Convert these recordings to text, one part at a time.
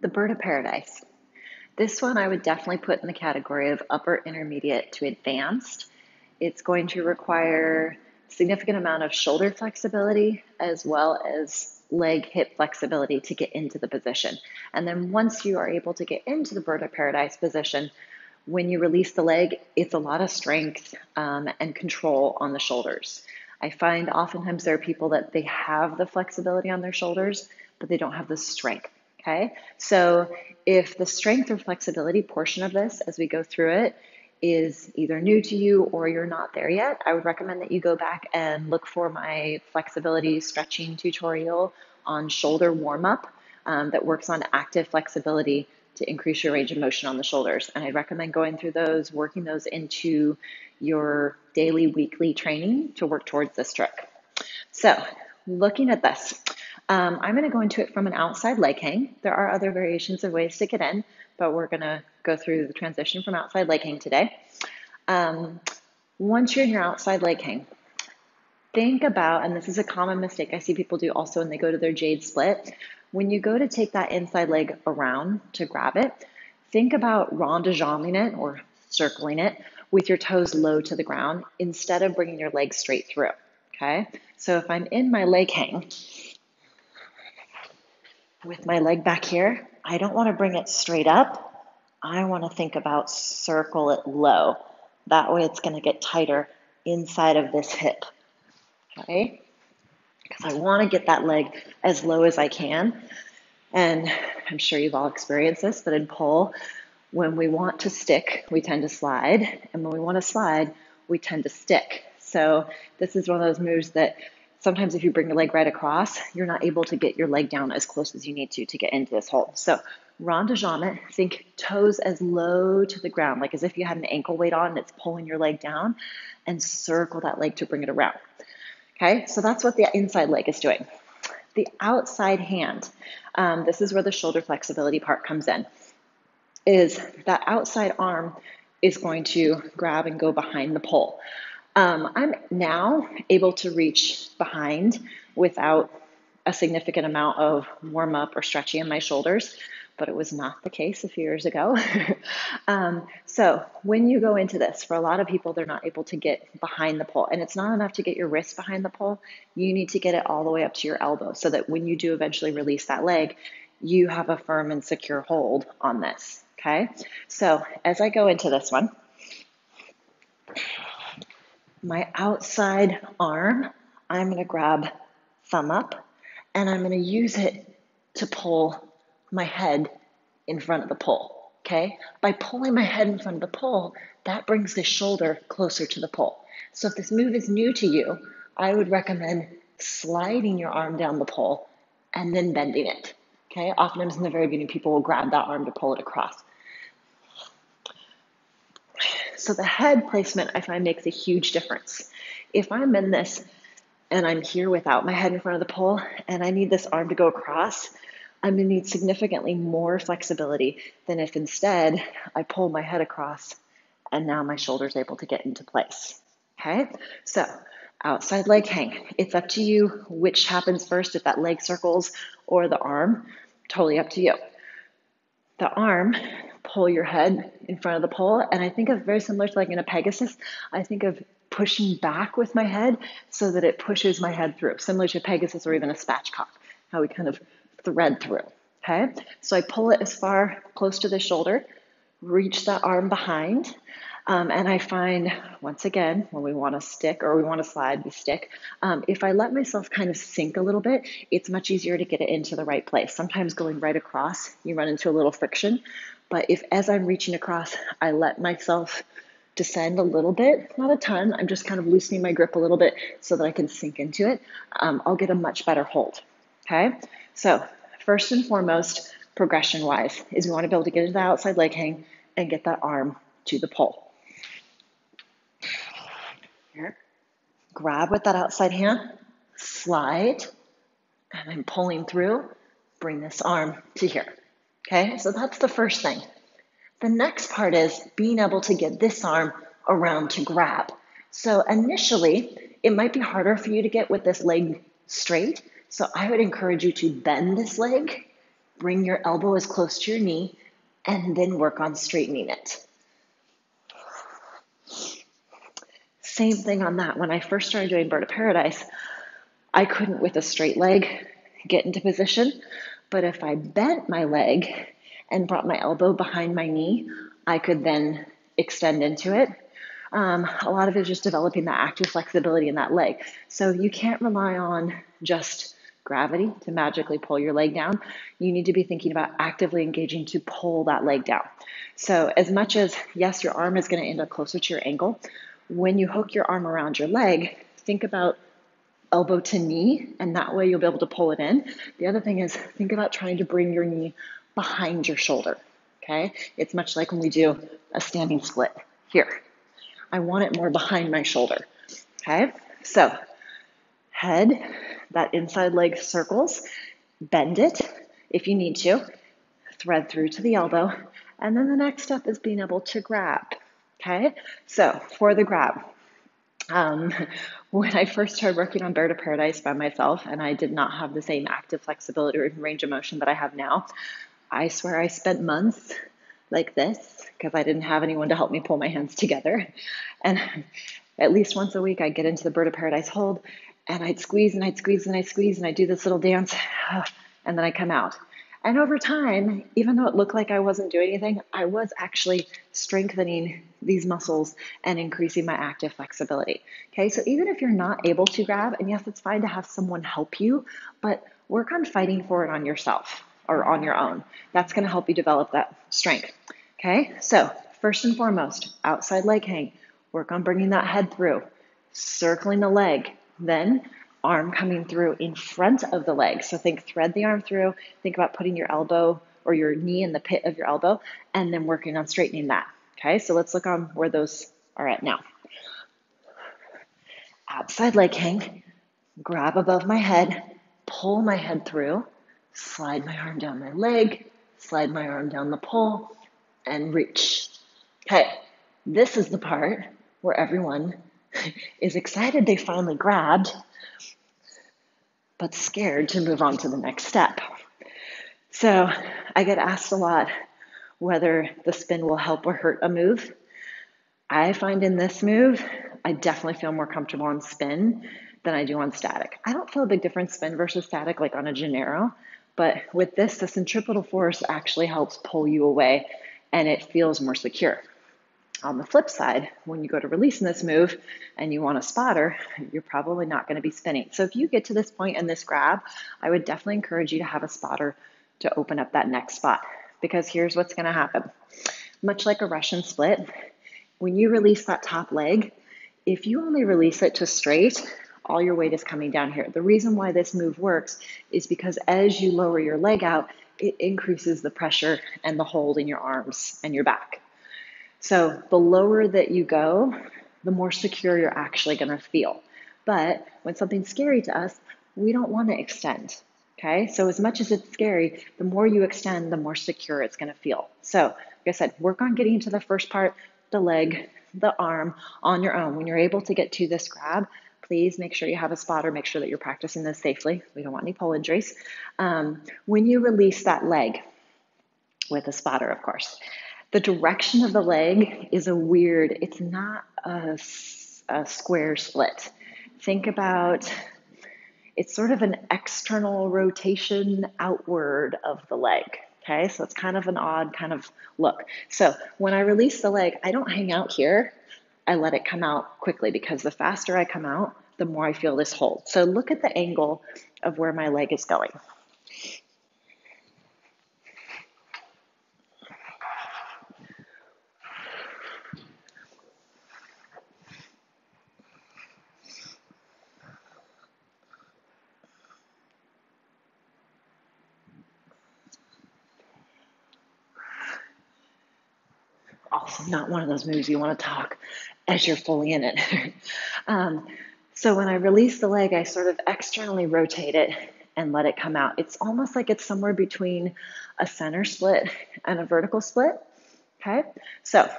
The bird of paradise. This one I would definitely put in the category of upper intermediate to advanced. It's going to require significant amount of shoulder flexibility as well as leg hip flexibility to get into the position. And then once you are able to get into the bird of paradise position, when you release the leg, it's a lot of strength and control on the shoulders. I find oftentimes there are people that they have the flexibility on their shoulders, but they don't have the strength. Okay, so if the strength or flexibility portion of this, as we go through it, is either new to you or you're not there yet, I would recommend that you go back and look for my flexibility stretching tutorial on shoulder warm up that works on active flexibility to increase your range of motion on the shoulders. And I'd recommend going through those, working those into your daily, weekly training to work towards this trick. So looking at this, I'm going to go into it from an outside leg hang. There are other variations of ways to get in, but we're going to go through the transition from outside leg hang today. Once you're in your outside leg hang, think about, and this is a common mistake I see people do also when they go to their jade split, when you go to take that inside leg around to grab it, think about rond de jambing it or circling it with your toes low to the ground instead of bringing your legs straight through, okay? So if I'm in my leg hang, with my leg back here, I don't want to bring it straight up. I want to think about circle it low. That way it's going to get tighter inside of this hip, okay? Because I want to get that leg as low as I can. And I'm sure you've all experienced this, but in pull, when we want to stick, we tend to slide. And when we want to slide, we tend to stick. So this is one of those moves that sometimes if you bring your leg right across, you're not able to get your leg down as close as you need to get into this hold. So rond de jambe, think toes as low to the ground, like as if you had an ankle weight on and it's pulling your leg down, and circle that leg to bring it around. Okay, so that's what the inside leg is doing. The outside hand, this is where the shoulder flexibility part comes in, is that outside arm is going to grab and go behind the pole. I'm now able to reach behind without a significant amount of warm up or stretching in my shoulders, but it was not the case a few years ago. So when you go into this, for a lot of people, they're not able to get behind the pole, and it's not enough to get your wrist behind the pole. You need to get it all the way up to your elbow so that when you do eventually release that leg, you have a firm and secure hold on this, okay? So as I go into this one, my outside arm, I'm going to grab thumb up, and I'm going to use it to pull my head in front of the pole, okay? By pulling my head in front of the pole, that brings the shoulder closer to the pole. So if this move is new to you, I would recommend sliding your arm down the pole and then bending it, okay? Oftentimes in the very beginning, people will grab that arm to pull it across. So the head placement, I find, makes a huge difference. If I'm in this and I'm here without my head in front of the pole and I need this arm to go across, I'm going to need significantly more flexibility than if instead I pull my head across and now my shoulder's able to get into place. Okay, so outside leg hang. It's up to you which happens first, if that leg circles or the arm. Totally up to you. The arm, pull your head in front of the pole, and I think of very similar to like in a Pegasus, I think of pushing back with my head so that it pushes my head through, similar to a Pegasus or even a spatchcock, how we kind of thread through, okay? So I pull it as far close to the shoulder, reach that arm behind, and I find, once again, when we want to stick or we want to slide, we stick. If I let myself kind of sink a little bit, it's much easier to get it into the right place. Sometimes going right across, you run into a little friction. But if as I'm reaching across, I let myself descend a little bit, not a ton, I'm just kind of loosening my grip a little bit so that I can sink into it, I'll get a much better hold, okay? So first and foremost, progression-wise, is we want to be able to get into the outside leg hang and get that arm to the pole. Here, grab with that outside hand, slide, and I'm pulling through, bring this arm to here. Okay, so that's the first thing. The next part is being able to get this arm around to grab. So initially, it might be harder for you to get with this leg straight. So I would encourage you to bend this leg, Bring your elbow as close to your knee and then work on straightening it. Same thing on that. When I first started doing Bird of Paradise, I couldn't with a straight leg get into position, but if I bent my leg and brought my elbow behind my knee, I could then extend into it. A lot of it is just developing that active flexibility in that leg. So you can't rely on just gravity to magically pull your leg down. You need to be thinking about actively engaging to pull that leg down. So as much as, yes, your arm is going to end up closer to your ankle, when you hook your arm around your leg, think about elbow to knee, and that way you'll be able to pull it in. The other thing is think about trying to bring your knee behind your shoulder, okay? It's much like when we do a standing split here. I want it more behind my shoulder, okay? So head, that inside leg circles, bend it if you need to, thread through to the elbow, and then the next step is being able to grab, okay? So for the grab, when I first started working on Bird of Paradise by myself, and I did not have the same active flexibility or range of motion that I have now, I swear I spent months like this because I didn't have anyone to help me pull my hands together. And at least once a week, I'd get into the Bird of Paradise hold, and I'd squeeze and I'd squeeze and I'd squeeze, and I'd do this little dance, and then I'd come out. And over time, even though it looked like I wasn't doing anything, I was actually strengthening these muscles and increasing my active flexibility. Okay, so even if you're not able to grab, and yes, it's fine to have someone help you, but work on fighting for it on yourself or on your own. That's going to help you develop that strength. Okay, so first and foremost, outside leg hang. Work on bringing that head through, circling the leg, then arm coming through in front of the leg. So think thread the arm through, think about putting your elbow or your knee in the pit of your elbow, and then working on straightening that. Okay, so let's look on where those are at now. Outside leg hang, grab above my head, pull my head through, slide my arm down my leg, slide my arm down the pole, and reach. Okay, this is the part where everyone is excited they finally grabbed, but scared to move on to the next step. So I get asked a lot whether the spin will help or hurt a move. I find in this move, I definitely feel more comfortable on spin than I do on static. I don't feel a big difference spin versus static like on a Gennaro, but with this, the centripetal force actually helps pull you away and it feels more secure. On the flip side, when you go to release in this move and you want a spotter, you're probably not going to be spinning. So if you get to this point in this grab, I would definitely encourage you to have a spotter to open up that next spot, because here's what's going to happen. Much like a Russian split, when you release that top leg, if you only release it to straight, all your weight is coming down here. The reason why this move works is because as you lower your leg out, it increases the pressure and the hold in your arms and your back. So the lower that you go, the more secure you're actually going to feel. But when something's scary to us, we don't want to extend. Okay, so as much as it's scary, the more you extend, the more secure it's going to feel. So, like I said, work on getting to the first part, the leg, the arm on your own. When you're able to get to this grab, please make sure you have a spotter. Make sure that you're practicing this safely. We don't want any pole injuries. When you release that leg, with a spotter, of course, the direction of the leg is it's not a square split. Think about, it's sort of an external rotation outward of the leg. Okay, so it's kind of an odd kind of look. So when I release the leg, I don't hang out here. I let it come out quickly, because the faster I come out, the more I feel this hold. So look at the angle of where my leg is going. Also not one of those moves you want to talk as you're fully in it. So when I release the leg, I sort of externally rotate it and let it come out. It's almost like it's somewhere between a center split and a vertical split. Okay, so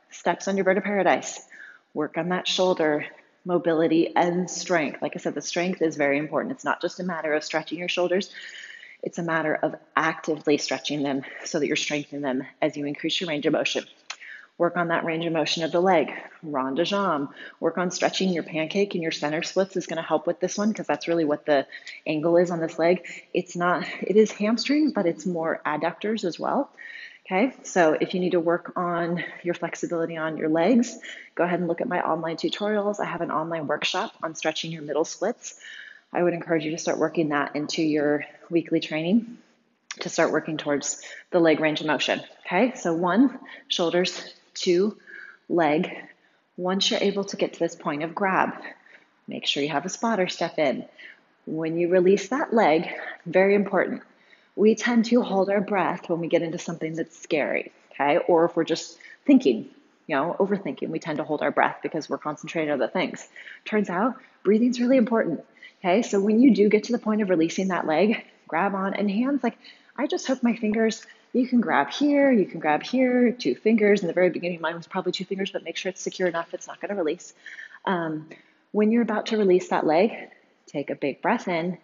steps on your Bird of Paradise. Work on that shoulder mobility and strength. Like I said, the strength is very important. It's not just a matter of stretching your shoulders. It's a matter of actively stretching them so that you're strengthening them as you increase your range of motion. Work on that range of motion of the leg, rond de jambe. Work on stretching your pancake and your center splits is going to help with this one because that's really what the angle is on this leg. It is hamstrings, but it's more adductors as well. Okay, so if you need to work on your flexibility on your legs, go ahead and look at my online tutorials. I have an online workshop on stretching your middle splits. I would encourage you to start working that into your weekly training to start working towards the leg range of motion. Okay, so 1, shoulders, 2, leg. Once you're able to get to this point of grab, make sure you have a spotter step in. When you release that leg, very important, we tend to hold our breath when we get into something that's scary, okay? Or if we're just thinking, overthinking, we tend to hold our breath because we're concentrating on other things. Turns out, breathing's really important, okay? So when you do get to the point of releasing that leg, grab on, and hands, like I just hook my fingers. You can grab here, 2 fingers. In the very beginning, mine was probably 2 fingers, but make sure it's secure enough it's not gonna release. When you're about to release that leg, take a big breath in,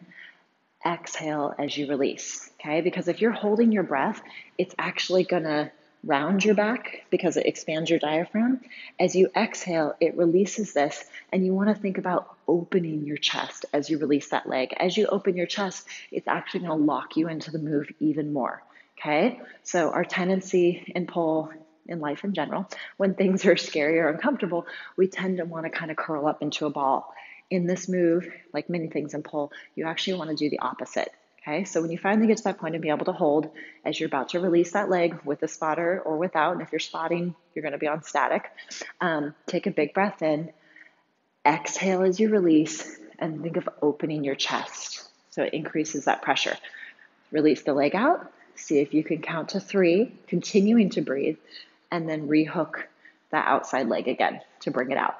exhale as you release, okay? Because if you're holding your breath, it's actually gonna round your back because it expands your diaphragm. As you exhale, it releases this, and you wanna think about opening your chest as you release that leg. As you open your chest, it's actually gonna lock you into the move even more, okay? So our tendency in pole, in life in general, when things are scary or uncomfortable, we tend to wanna kind of curl up into a ball. In this move, like many things in pole, you actually want to do the opposite. Okay, so when you finally get to that point and be able to hold as you're about to release that leg with a spotter or without, and if you're spotting, you're going to be on static, take a big breath in, exhale as you release, and think of opening your chest. So it increases that pressure. Release the leg out, see if you can count to 3, continuing to breathe, and then rehook that outside leg again to bring it out.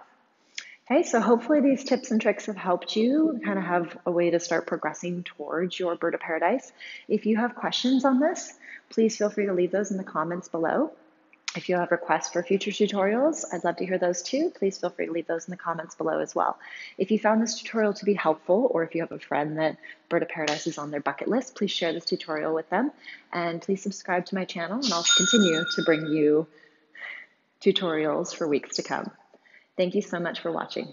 Okay, so hopefully these tips and tricks have helped you kind of have a way to start progressing towards your bird of paradise. If you have questions on this, please feel free to leave those in the comments below. If you have requests for future tutorials, I'd love to hear those too. Please feel free to leave those in the comments below as well. If you found this tutorial to be helpful, or if you have a friend that Bird of Paradise is on their bucket list, please share this tutorial with them. And please subscribe to my channel, and I'll continue to bring you tutorials for weeks to come. Thank you so much for watching.